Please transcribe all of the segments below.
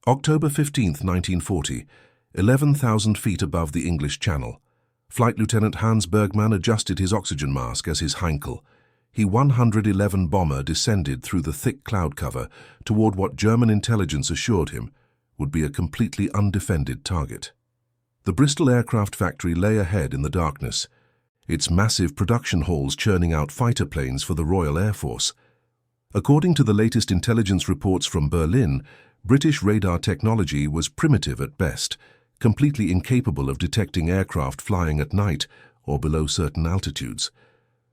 October 15, 1940, 11,000 feet above the English Channel. Flight Lieutenant Hans Bergmann adjusted his oxygen mask as his Heinkel. He 111 bomber descended through the thick cloud cover toward what German intelligence assured him would be a completely undefended target. The Bristol aircraft factory lay ahead in the darkness, its massive production halls churning out fighter planes for the Royal Air Force. According to the latest intelligence reports from Berlin, British radar technology was primitive at best, completely incapable of detecting aircraft flying at night or below certain altitudes.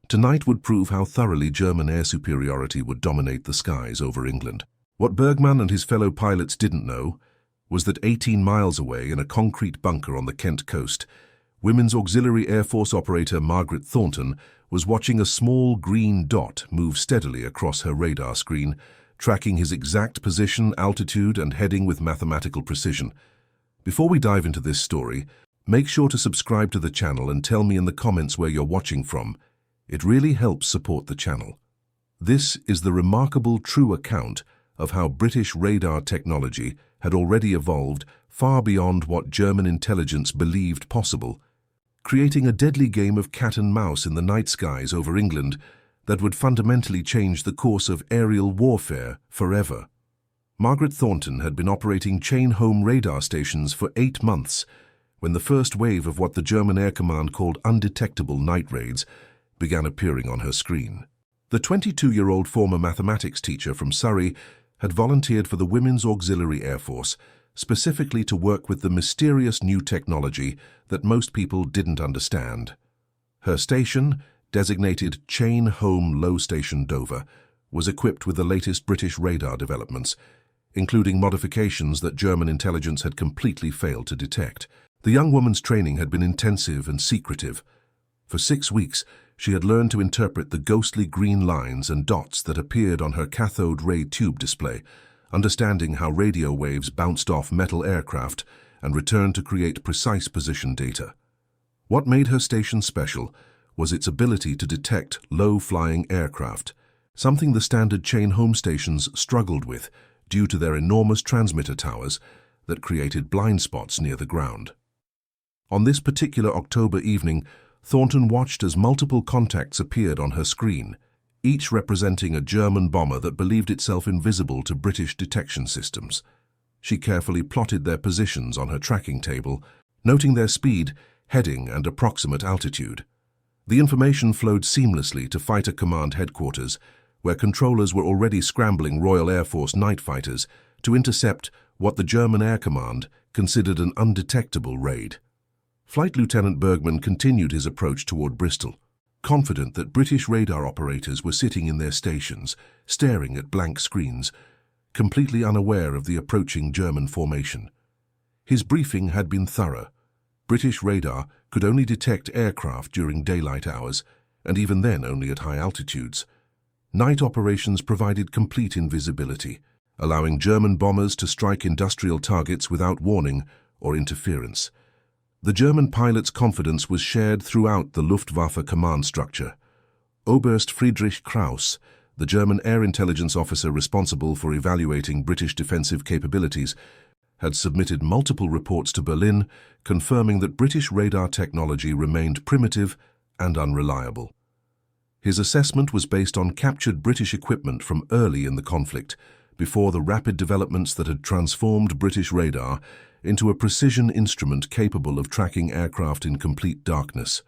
Tonight would prove how thoroughly German air superiority would dominate the skies over England. What Bergmann and his fellow pilots didn't know was that 18 miles away in a concrete bunker on the Kent coast, Women's Auxiliary Air Force operator Margaret Thornton was watching a small green dot move steadily across her radar screen, tracking his exact position, altitude, and heading with mathematical precision. Before we dive into this story, make sure to subscribe to the channel and tell me in the comments where you're watching from. It really helps support the channel. This is the remarkable true account of how British radar technology had already evolved far beyond what German intelligence believed possible, creating a deadly game of cat and mouse in the night skies over England that would fundamentally change the course of aerial warfare forever. Margaret Thornton had been operating chain-home radar stations for 8 months when the first wave of what the German Air Command called undetectable night raids began appearing on her screen. The 22-year-old former mathematics teacher from Surrey had volunteered for the Women's Auxiliary Air Force, specifically to work with the mysterious new technology that most people didn't understand. Her station, designated Chain Home Low Station Dover, was equipped with the latest British radar developments, including modifications that German intelligence had completely failed to detect. The young woman's training had been intensive and secretive. For 6 weeks, she had learned to interpret the ghostly green lines and dots that appeared on her cathode ray tube display, understanding how radio waves bounced off metal aircraft and returned to create precise position data. What made her station special was its ability to detect low-flying aircraft, something the standard chain home stations struggled with due to their enormous transmitter towers that created blind spots near the ground. On this particular October evening, Thornton watched as multiple contacts appeared on her screen, each representing a German bomber that believed itself invisible to British detection systems. She carefully plotted their positions on her tracking table, noting their speed, heading, and approximate altitude. The information flowed seamlessly to Fighter Command headquarters, where controllers were already scrambling Royal Air Force night fighters to intercept what the German Air Command considered an undetectable raid. Flight Lieutenant Bergmann continued his approach toward Bristol, confident that British radar operators were sitting in their stations, staring at blank screens, completely unaware of the approaching German formation. His briefing had been thorough. British radar could only detect aircraft during daylight hours, and even then only at high altitudes. Night operations provided complete invisibility, allowing German bombers to strike industrial targets without warning or interference. The German pilot's confidence was shared throughout the Luftwaffe command structure. Oberst Friedrich Krauss, the German air intelligence officer responsible for evaluating British defensive capabilities, had submitted multiple reports to Berlin confirming that British radar technology remained primitive and unreliable. His assessment was based on captured British equipment from early in the conflict, before the rapid developments that had transformed British radar into a precision instrument capable of tracking aircraft in complete darkness.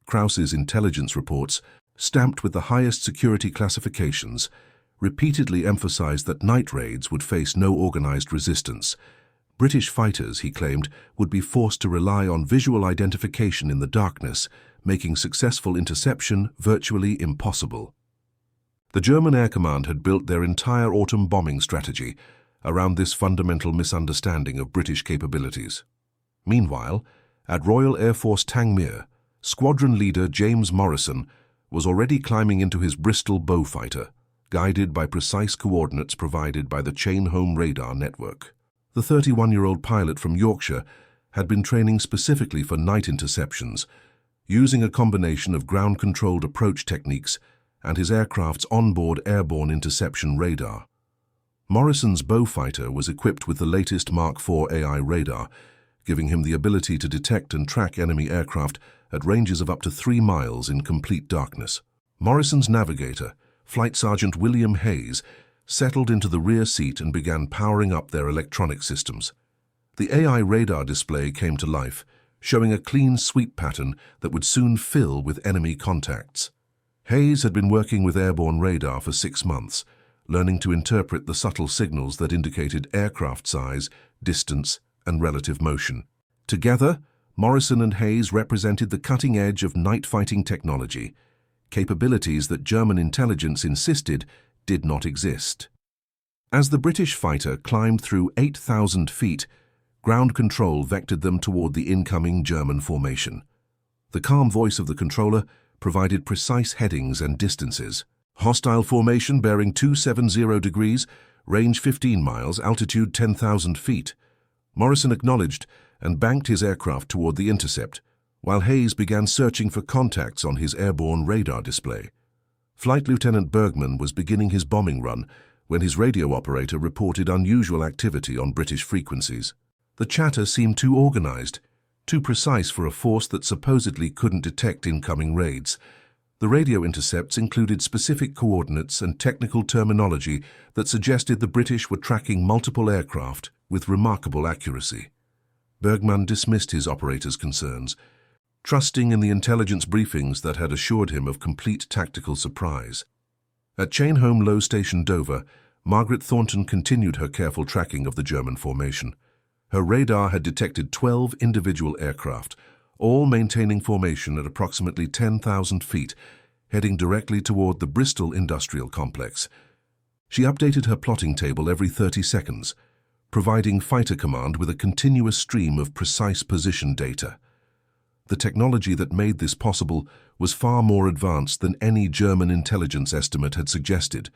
Krauss's intelligence reports, stamped with the highest security classifications, repeatedly emphasized that night raids would face no organized resistance. British fighters, he claimed, would be forced to rely on visual identification in the darkness, making successful interception virtually impossible. The German Air Command had built their entire autumn bombing strategy around this fundamental misunderstanding of British capabilities. Meanwhile, at Royal Air Force Tangmere, squadron leader James Morrison was already climbing into his Bristol Beaufighter, guided by precise coordinates provided by the chain home radar network. The 31-year-old pilot from Yorkshire had been training specifically for night interceptions, using a combination of ground-controlled approach techniques and his aircraft's onboard airborne interception radar. Morrison's Beaufighter was equipped with the latest Mark IV AI radar, giving him the ability to detect and track enemy aircraft at ranges of up to 3 miles in complete darkness. Morrison's navigator, Flight Sergeant William Hayes, settled into the rear seat and began powering up their electronic systems. The AI radar display came to life, showing a clean sweep pattern that would soon fill with enemy contacts. Hayes had been working with airborne radar for 6 months, learning to interpret the subtle signals that indicated aircraft size, distance, and relative motion. Together, Morrison and Hayes represented the cutting edge of night-fighting technology, capabilities that German intelligence insisted did not exist. As the British fighter climbed through 8,000 feet, ground control vectored them toward the incoming German formation. The calm voice of the controller provided precise headings and distances. Hostile formation bearing 270 degrees, range 15 miles, altitude 10,000 feet. Morrison acknowledged and banked his aircraft toward the intercept, while Hayes began searching for contacts on his airborne radar display. Flight Lieutenant Bergman was beginning his bombing run when his radio operator reported unusual activity on British frequencies. The chatter seemed too organized, too precise for a force that supposedly couldn't detect incoming raids. The radio intercepts included specific coordinates and technical terminology that suggested the British were tracking multiple aircraft with remarkable accuracy. Bergman dismissed his operator's concerns, trusting in the intelligence briefings that had assured him of complete tactical surprise. At Chainholme Low Station, Dover, Margaret Thornton continued her careful tracking of the German formation. Her radar had detected 12 individual aircraft, all maintaining formation at approximately 10,000 feet, heading directly toward the Bristol Industrial Complex. She updated her plotting table every 30 seconds, providing Fighter Command with a continuous stream of precise position data. The technology that made this possible was far more advanced than any German intelligence estimate had suggested.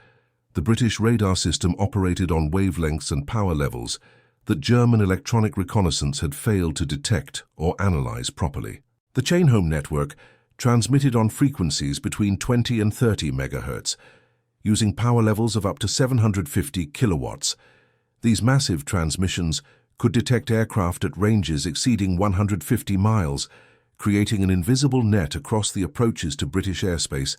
The British radar system operated on wavelengths and power levels that German electronic reconnaissance had failed to detect or analyze properly. The Chainholme network transmitted on frequencies between 20 and 30 megahertz, using power levels of up to 750 kilowatts. These massive transmissions could detect aircraft at ranges exceeding 150 miles, creating an invisible net across the approaches to British airspace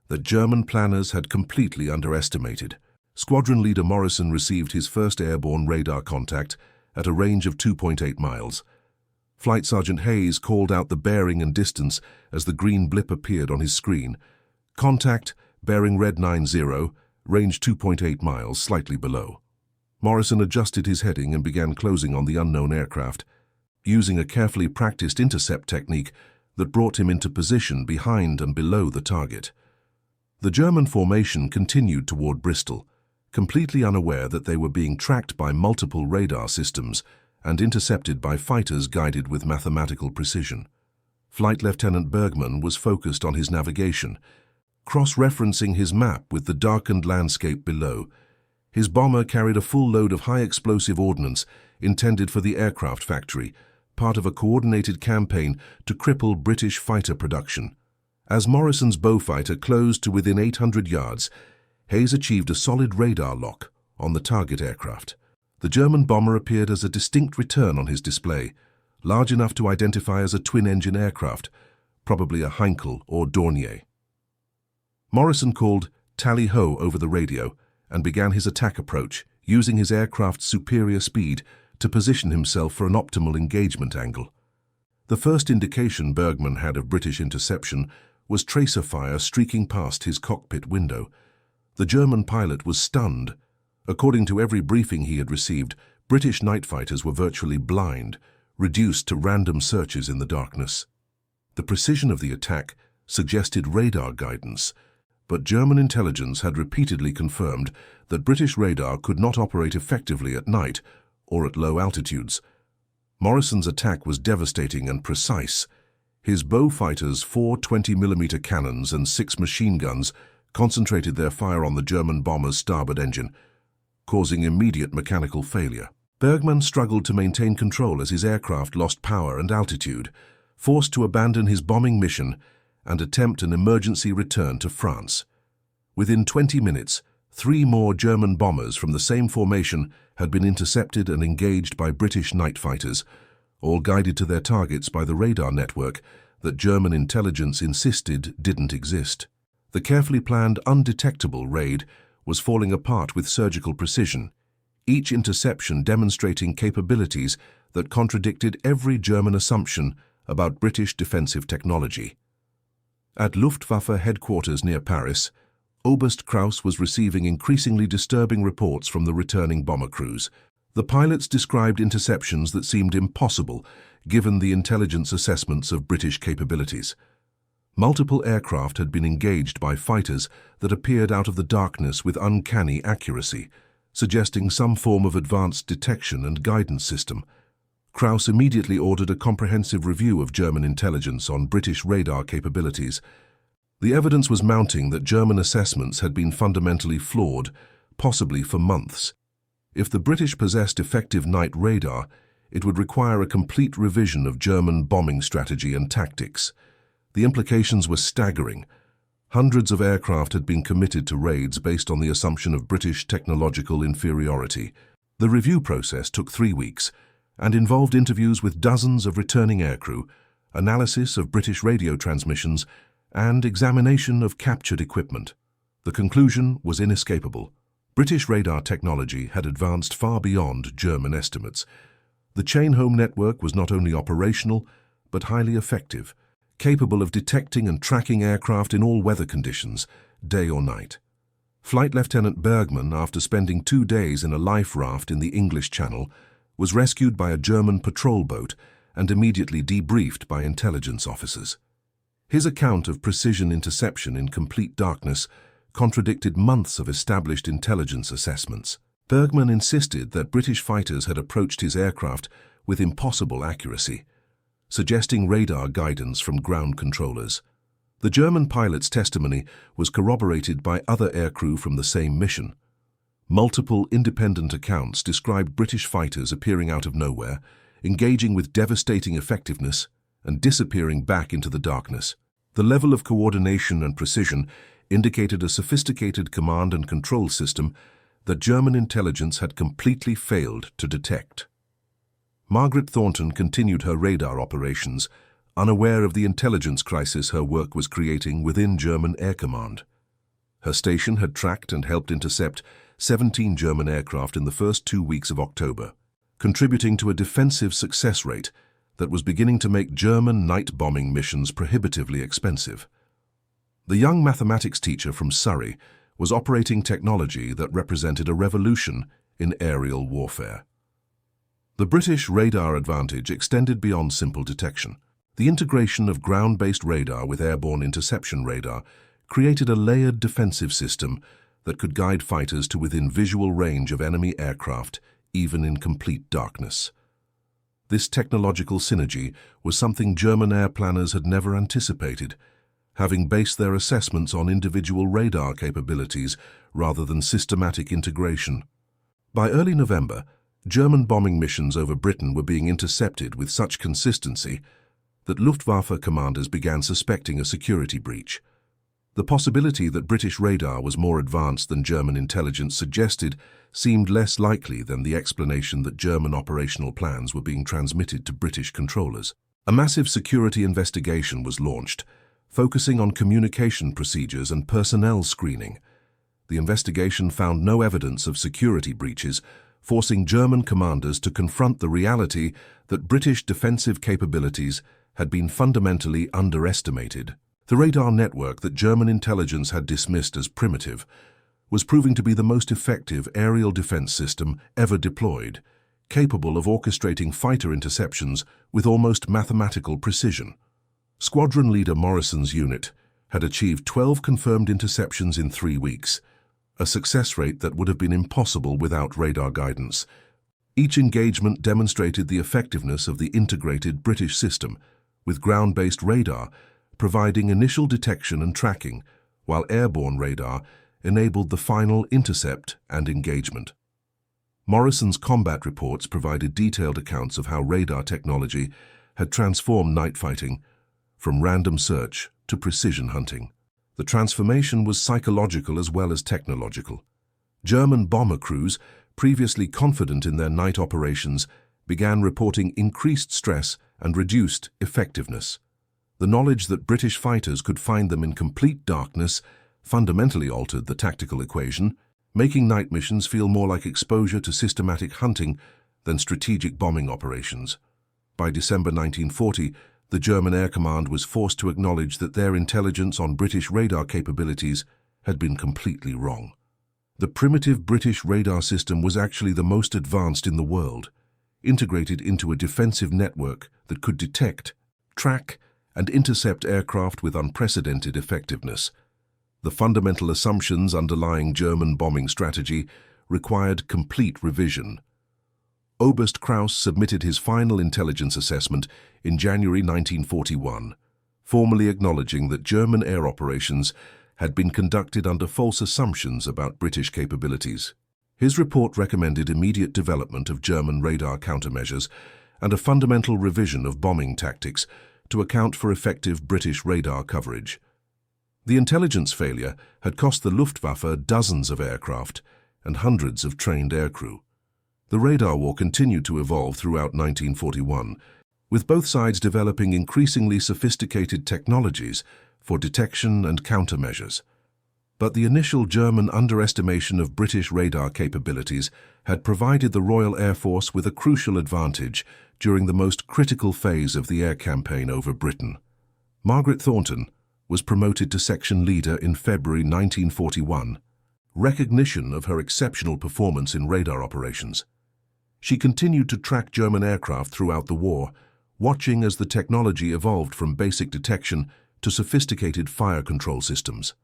that German planners had completely underestimated. Squadron Leader Morrison received his first airborne radar contact at a range of 2.8 miles. Flight Sergeant Hayes called out the bearing and distance as the green blip appeared on his screen. Contact, bearing red 90, range 2.8 miles, slightly below. Morrison adjusted his heading and began closing on the unknown aircraft, using a carefully practiced intercept technique that brought him into position behind and below the target. The German formation continued toward Bristol, completely unaware that they were being tracked by multiple radar systems and intercepted by fighters guided with mathematical precision. Flight Lieutenant Bergman was focused on his navigation, cross-referencing his map with the darkened landscape below. His bomber carried a full load of high-explosive ordnance intended for the aircraft factory, part of a coordinated campaign to cripple British fighter production. As Morrison's Beaufighter closed to within 800 yards, Hayes achieved a solid radar lock on the target aircraft. The German bomber appeared as a distinct return on his display, large enough to identify as a twin-engine aircraft, probably a Heinkel or Dornier. Morrison called "Tally-ho" over the radio and began his attack approach, using his aircraft's superior speed to position himself for an optimal engagement angle. The first indication Bergman had of British interception was tracer fire streaking past his cockpit window. The German pilot was stunned. According to every briefing he had received, British night fighters were virtually blind, reduced to random searches in the darkness. The precision of the attack suggested radar guidance, but German intelligence had repeatedly confirmed that British radar could not operate effectively at night or at low altitudes. Morrison's attack was devastating and precise. His Beaufighter's 4 20mm cannons and 6 machine guns concentrated their fire on the German bomber's starboard engine, causing immediate mechanical failure. Bergman struggled to maintain control as his aircraft lost power and altitude, forced to abandon his bombing mission and attempt an emergency return to France. Within 20 minutes, 3 more German bombers from the same formation had been intercepted and engaged by British night fighters, all guided to their targets by the radar network that German intelligence insisted didn't exist. The carefully planned undetectable raid was falling apart with surgical precision, each interception demonstrating capabilities that contradicted every German assumption about British defensive technology. At Luftwaffe headquarters near Paris, Oberst Kraus was receiving increasingly disturbing reports from the returning bomber crews. The pilots described interceptions that seemed impossible given the intelligence assessments of British capabilities. Multiple aircraft had been engaged by fighters that appeared out of the darkness with uncanny accuracy, suggesting some form of advanced detection and guidance system. Kraus immediately ordered a comprehensive review of German intelligence on British radar capabilities. The evidence was mounting that German assessments had been fundamentally flawed, possibly for months. If the British possessed effective night radar, it would require a complete revision of German bombing strategy and tactics. The implications were staggering. Hundreds of aircraft had been committed to raids based on the assumption of British technological inferiority. The review process took 3 weeks and involved interviews with dozens of returning aircrew, analysis of British radio transmissions, and examination of captured equipment. The conclusion was inescapable. British radar technology had advanced far beyond German estimates. The chain-home network was not only operational, but highly effective, capable of detecting and tracking aircraft in all weather conditions, day or night. Flight Lieutenant Bergmann, after spending 2 days in a life raft in the English Channel, was rescued by a German patrol boat and immediately debriefed by intelligence officers. His account of precision interception in complete darkness contradicted months of established intelligence assessments. Bergmann insisted that British fighters had approached his aircraft with impossible accuracy, suggesting radar guidance from ground controllers. The German pilot's testimony was corroborated by other aircrew from the same mission. Multiple independent accounts described British fighters appearing out of nowhere, engaging with devastating effectiveness, and disappearing back into the darkness. The level of coordination and precision indicated a sophisticated command and control system that German intelligence had completely failed to detect. Margaret Thornton continued her radar operations, unaware of the intelligence crisis her work was creating within German Air Command. Her station had tracked and helped intercept 17 German aircraft in the first 2 weeks of October, contributing to a defensive success rate that was beginning to make German night bombing missions prohibitively expensive. The young mathematics teacher from Surrey was operating technology that represented a revolution in aerial warfare. The British radar advantage extended beyond simple detection. The integration of ground-based radar with airborne interception radar created a layered defensive system that could guide fighters to within visual range of enemy aircraft, even in complete darkness. This technological synergy was something German air planners had never anticipated, having based their assessments on individual radar capabilities rather than systematic integration. By early November, German bombing missions over Britain were being intercepted with such consistency that Luftwaffe commanders began suspecting a security breach. The possibility that British radar was more advanced than German intelligence suggested seemed less likely than the explanation that German operational plans were being transmitted to British controllers. A massive security investigation was launched, focusing on communication procedures and personnel screening. The investigation found no evidence of security breaches, forcing German commanders to confront the reality that British defensive capabilities had been fundamentally underestimated. The radar network that German intelligence had dismissed as primitive was proving to be the most effective aerial defense system ever deployed, capable of orchestrating fighter interceptions with almost mathematical precision. Squadron leader Morrison's unit had achieved 12 confirmed interceptions in 3 weeks, a success rate that would have been impossible without radar guidance. Each engagement demonstrated the effectiveness of the integrated British system, with ground-based radar providing initial detection and tracking, while airborne radar enabled the final intercept and engagement. Morrison's combat reports provided detailed accounts of how radar technology had transformed night fighting from random search to precision hunting. The transformation was psychological as well as technological. German bomber crews, previously confident in their night operations, began reporting increased stress and reduced effectiveness. The knowledge that British fighters could find them in complete darkness fundamentally altered the tactical equation, making night missions feel more like exposure to systematic hunting than strategic bombing operations. By December 1940, the German Air Command was forced to acknowledge that their intelligence on British radar capabilities had been completely wrong. The primitive British radar system was actually the most advanced in the world, integrated into a defensive network that could detect, track, and intercept aircraft with unprecedented effectiveness. The fundamental assumptions underlying German bombing strategy required complete revision. Oberst Krauss submitted his final intelligence assessment in January 1941, formally acknowledging that German air operations had been conducted under false assumptions about British capabilities. His report recommended immediate development of German radar countermeasures and a fundamental revision of bombing tactics to account for effective British radar coverage. The intelligence failure had cost the Luftwaffe dozens of aircraft and hundreds of trained aircrew. The radar war continued to evolve throughout 1941, with both sides developing increasingly sophisticated technologies for detection and countermeasures. But the initial German underestimation of British radar capabilities had provided the Royal Air Force with a crucial advantage during the most critical phase of the air campaign over Britain. Margaret Thornton was promoted to section leader in February 1941, recognition of her exceptional performance in radar operations. She continued to track German aircraft throughout the war, watching as the technology evolved from basic detection to sophisticated fire control systems.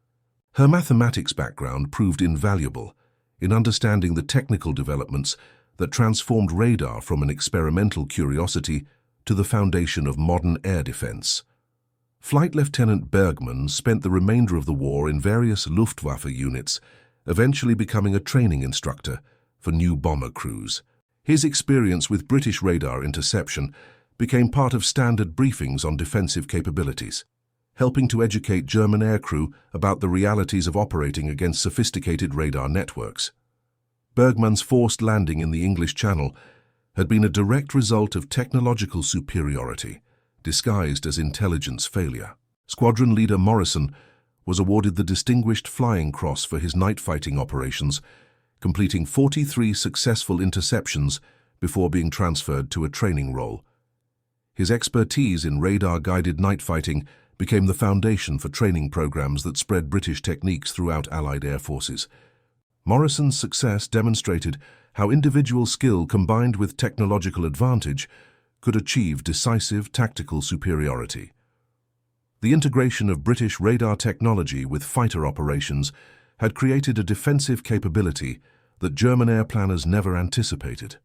Her mathematics background proved invaluable in understanding the technical developments that transformed radar from an experimental curiosity to the foundation of modern air defense. Flight Lieutenant Bergmann spent the remainder of the war in various Luftwaffe units, eventually becoming a training instructor for new bomber crews. His experience with British radar interception became part of standard briefings on defensive capabilities, helping to educate German aircrew about the realities of operating against sophisticated radar networks. Bergmann's forced landing in the English Channel had been a direct result of technological superiority, disguised as intelligence failure. Squadron leader Morrison was awarded the Distinguished Flying Cross for his night fighting operations, completing 43 successful interceptions before being transferred to a training role. His expertise in radar-guided night fighting became the foundation for training programs that spread British techniques throughout Allied air forces. Morrison's success demonstrated how individual skill combined with technological advantage could achieve decisive tactical superiority. The integration of British radar technology with fighter operations had created a defensive capability that German air planners never anticipated.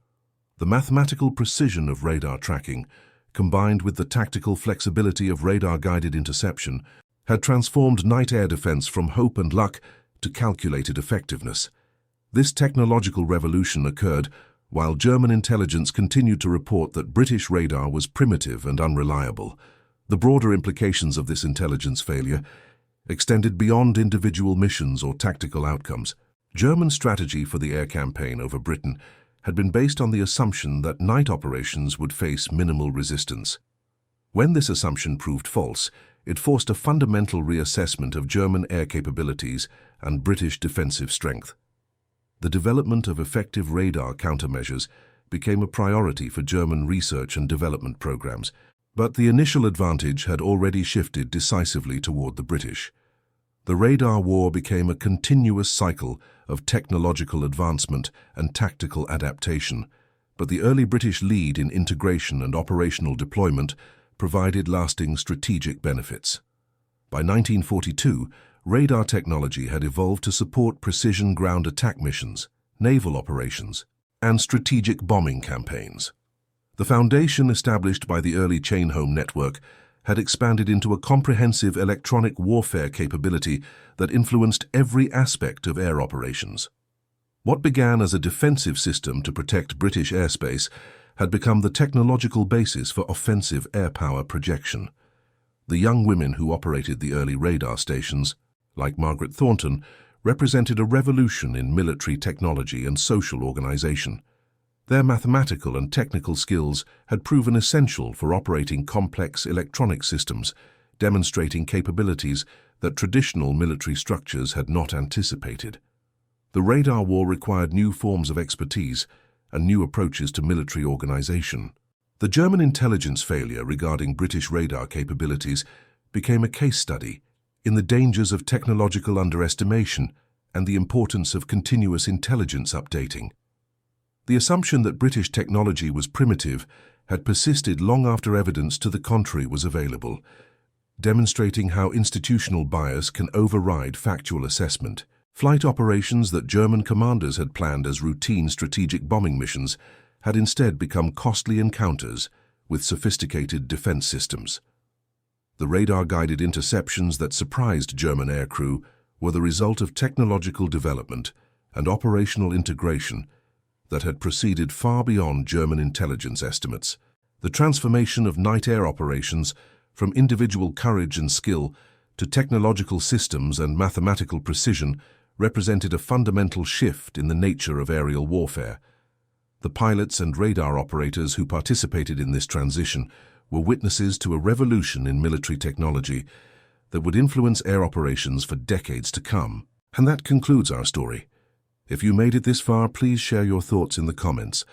The mathematical precision of radar tracking, combined with the tactical flexibility of radar-guided interception, had transformed night air defense from hope and luck to calculated effectiveness. This technological revolution occurred while German intelligence continued to report that British radar was primitive and unreliable. The broader implications of this intelligence failure extended beyond individual missions or tactical outcomes. German strategy for the air campaign over Britain had been based on the assumption that night operations would face minimal resistance. When this assumption proved false, it forced a fundamental reassessment of German air capabilities and British defensive strength. The development of effective radar countermeasures became a priority for German research and development programs, but the initial advantage had already shifted decisively toward the British. The radar war became a continuous cycle of technological advancement and tactical adaptation, but the early British lead in integration and operational deployment provided lasting strategic benefits. By 1942, radar technology had evolved to support precision ground attack missions, naval operations, and strategic bombing campaigns. The foundation established by the early chain-home network had expanded into a comprehensive electronic warfare capability that influenced every aspect of air operations. What began as a defensive system to protect British airspace had become the technological basis for offensive air power projection. The young women who operated the early radar stations, like Margaret Thornton, represented a revolution in military technology and social organization. Their mathematical and technical skills had proven essential for operating complex electronic systems, demonstrating capabilities that traditional military structures had not anticipated. The radar war required new forms of expertise and new approaches to military organization. The German intelligence failure regarding British radar capabilities became a case study in the dangers of technological underestimation and the importance of continuous intelligence updating. The assumption that British technology was primitive had persisted long after evidence to the contrary was available, demonstrating how institutional bias can override factual assessment. Flight operations that German commanders had planned as routine strategic bombing missions had instead become costly encounters with sophisticated defense systems. The radar-guided interceptions that surprised German aircrew were the result of technological development and operational integration that had proceeded far beyond German intelligence estimates. The transformation of night air operations from individual courage and skill to technological systems and mathematical precision represented a fundamental shift in the nature of aerial warfare. The pilots and radar operators who participated in this transition were witnesses to a revolution in military technology that would influence air operations for decades to come. And that concludes our story. If you made it this far, please share your thoughts in the comments.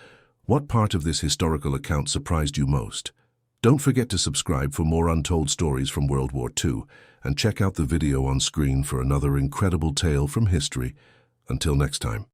What part of this historical account surprised you most? Don't forget to subscribe for more untold stories from World War II, and check out the video on screen for another incredible tale from history. Until next time.